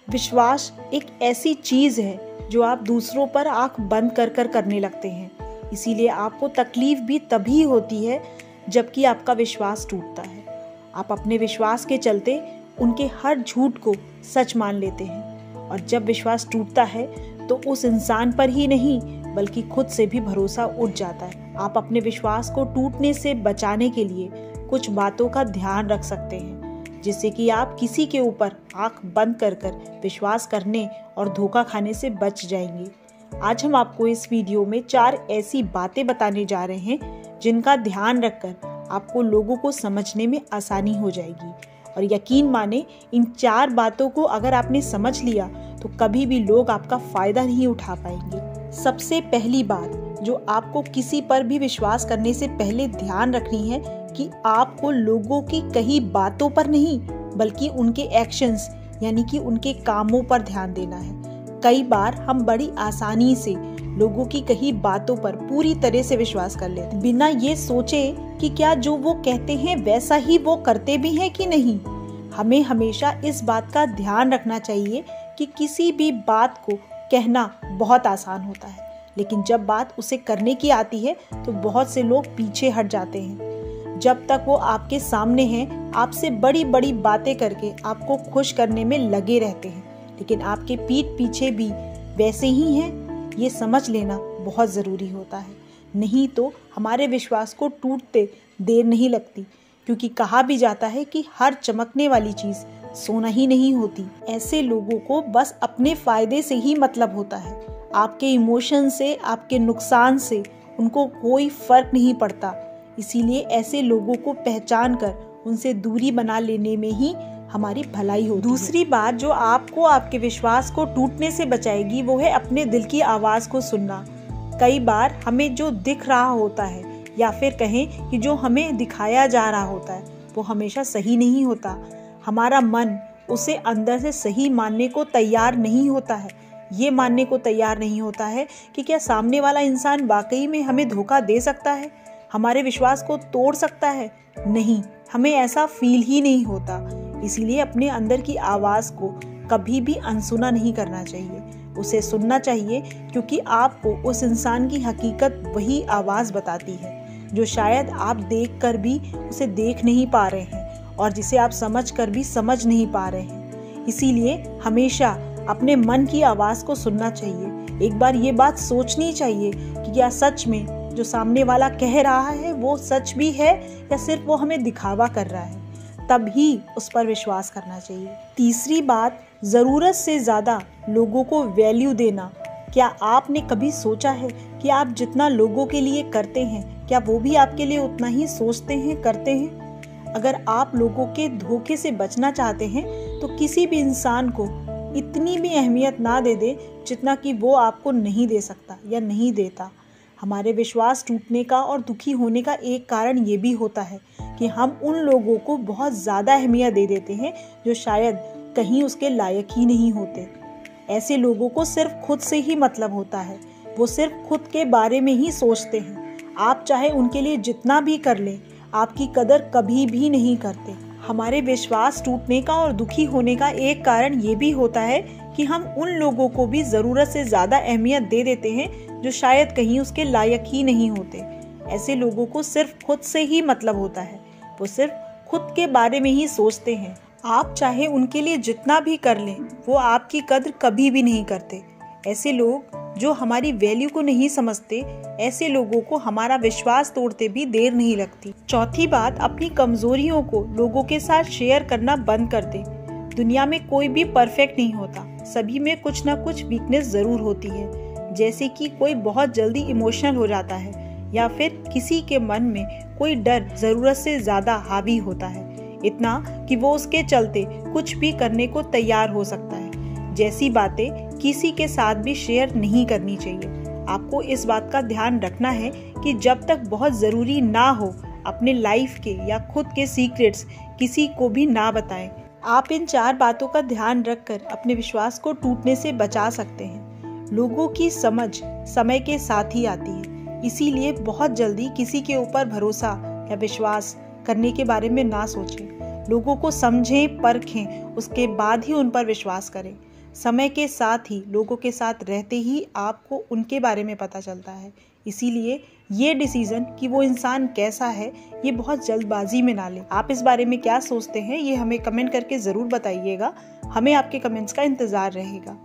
विश्वास एक ऐसी चीज़ है जो आप दूसरों पर आंख बंद कर कर करने लगते हैं, इसीलिए आपको तकलीफ भी तभी होती है जबकि आपका विश्वास टूटता है। आप अपने विश्वास के चलते उनके हर झूठ को सच मान लेते हैं, और जब विश्वास टूटता है तो उस इंसान पर ही नहीं बल्कि खुद से भी भरोसा उठ जाता है। आप अपने विश्वास को टूटने से बचाने के लिए कुछ बातों का ध्यान रख सकते हैं, जिससे कि आप किसी के ऊपर आंख बंद कर कर विश्वास करने और धोखा खाने से बच जाएंगे। आज हम आपको इस वीडियो में 4 ऐसी बातें बताने जा रहे हैं जिनका ध्यान रखकर आपको लोगों को समझने में आसानी हो जाएगी, और यकीन माने इन 4 बातों को अगर आपने समझ लिया तो कभी भी लोग आपका फायदा नहीं उठा पाएंगे। सबसे पहली बात जो आपको किसी पर भी विश्वास करने से पहले ध्यान रखनी है कि आपको लोगों की कही बातों पर नहीं बल्कि उनके एक्शंस यानी कि उनके कामों पर ध्यान देना है। कई बार हम बड़ी आसानी से लोगों की कही बातों पर पूरी तरह से विश्वास कर लेते हैं, बिना ये सोचे कि क्या जो वो कहते हैं वैसा ही वो करते भी हैं कि नहीं। हमें हमेशा इस बात का ध्यान रखना चाहिए कि किसी भी बात को कहना बहुत आसान होता है, लेकिन जब बात उसे करने की आती है तो बहुत से लोग पीछे हट जाते हैं। जब तक वो आपके सामने हैं, आपसे बड़ी बड़ी बातें करके आपको खुश करने में लगे रहते हैं, लेकिन आपके पीठ पीछे भी वैसे ही हैं, ये समझ लेना बहुत ज़रूरी होता है। नहीं तो हमारे विश्वास को टूटते देर नहीं लगती, क्योंकि कहा भी जाता है कि हर चमकने वाली चीज़ सोना ही नहीं होती। ऐसे लोगों को बस अपने फायदे से ही मतलब होता है। आपके इमोशन से, आपके नुकसान से उनको कोई फर्क नहीं पड़ता। इसीलिए ऐसे लोगों को पहचान कर उनसे दूरी बना लेने में ही हमारी भलाई होती है। दूसरी बात जो आपको आपके विश्वास को टूटने से बचाएगी वो है अपने दिल की आवाज़ को सुनना। कई बार हमें जो दिख रहा होता है या फिर कहें कि जो हमें दिखाया जा रहा होता है वो हमेशा सही नहीं होता। हमारा मन उसे अंदर से सही मानने को तैयार नहीं होता है। ये मानने को तैयार नहीं होता है कि क्या सामने वाला इंसान वाकई में हमें धोखा दे सकता है, हमारे विश्वास को तोड़ सकता है। नहीं, हमें ऐसा फील ही नहीं होता। इसीलिए अपने अंदर की आवाज़ को कभी भी अनसुना नहीं करना चाहिए, उसे सुनना चाहिए, क्योंकि आपको उस इंसान की हकीकत वही आवाज़ बताती है जो शायद आप देख कर भी उसे देख नहीं पा रहे हैं और जिसे आप समझ कर भी समझ नहीं पा रहे हैं। इसीलिए हमेशा अपने मन की आवाज़ को सुनना चाहिए। एक बार ये बात सोचनी चाहिए कि क्या सच में जो सामने वाला कह रहा है वो सच भी है या सिर्फ वो हमें दिखावा कर रहा है, तभी उस पर विश्वास करना चाहिए। तीसरी बात, ज़रूरत से ज़्यादा लोगों को वैल्यू देना। क्या आपने कभी सोचा है कि आप जितना लोगों के लिए करते हैं क्या वो भी आपके लिए उतना ही सोचते हैं, करते हैं? अगर आप लोगों के धोखे से बचना चाहते हैं तो किसी भी इंसान को इतनी भी अहमियत ना दे दे जितना कि वो आपको नहीं दे सकता या नहीं देता। हमारे विश्वास टूटने का और दुखी होने का एक कारण ये भी होता है कि हम उन लोगों को बहुत ज़्यादा अहमियत दे देते हैं जो शायद कहीं उसके लायक ही नहीं होते। ऐसे लोगों को सिर्फ खुद से ही मतलब होता है, वो सिर्फ खुद के बारे में ही सोचते हैं। आप चाहे उनके लिए जितना भी कर लें, आपकी कदर कभी भी नहीं करते। हमारे विश्वास टूटने का और दुखी होने का एक कारण ये भी होता है कि हम उन लोगों को भी ज़रूरत से ज़्यादा अहमियत दे देते हैं जो शायद कहीं उसके लायक ही नहीं होते। ऐसे लोगों को सिर्फ खुद से ही मतलब होता है, वो सिर्फ खुद के बारे में ही सोचते हैं। आप चाहे उनके लिए जितना भी कर लें, वो आपकी कद्र कभी भी नहीं करते। ऐसे लोग जो हमारी वैल्यू को नहीं समझते, ऐसे लोगों को हमारा विश्वास तोड़ते भी देर नहीं लगती। चौथी बात, अपनी कमजोरियों को लोगों के साथ शेयर करना बंद कर दें। दुनिया में कोई भी परफेक्ट नहीं होता, सभी में कुछ ना कुछ वीकनेस ज़रूर होती है। जैसे कि कोई बहुत जल्दी इमोशनल हो जाता है या फिर किसी के मन में कोई डर ज़रूरत से ज़्यादा हावी होता है, इतना कि वो उसके चलते कुछ भी करने को तैयार हो सकता है। जैसी बातें किसी के साथ भी शेयर नहीं करनी चाहिए। आपको इस बात का ध्यान रखना है कि जब तक बहुत ज़रूरी ना हो, अपने लाइफ के या खुद के सीक्रेट्स किसी को भी ना बताएं। आप इन 4 बातों का ध्यान रखकर अपने विश्वास को टूटने से बचा सकते हैं। लोगों की समझ समय के साथ ही आती है, इसीलिए बहुत जल्दी किसी के ऊपर भरोसा या विश्वास करने के बारे में ना सोचें। लोगों को समझें, परखें, उसके बाद ही उन पर विश्वास करें। समय के साथ ही, लोगों के साथ रहते ही आपको उनके बारे में पता चलता है। इसीलिए ये डिसीज़न कि वो इंसान कैसा है, ये बहुत जल्दबाजी में ना लें। आप इस बारे में क्या सोचते हैं, ये हमें कमेंट करके ज़रूर बताइएगा। हमें आपके कमेंट्स का इंतज़ार रहेगा।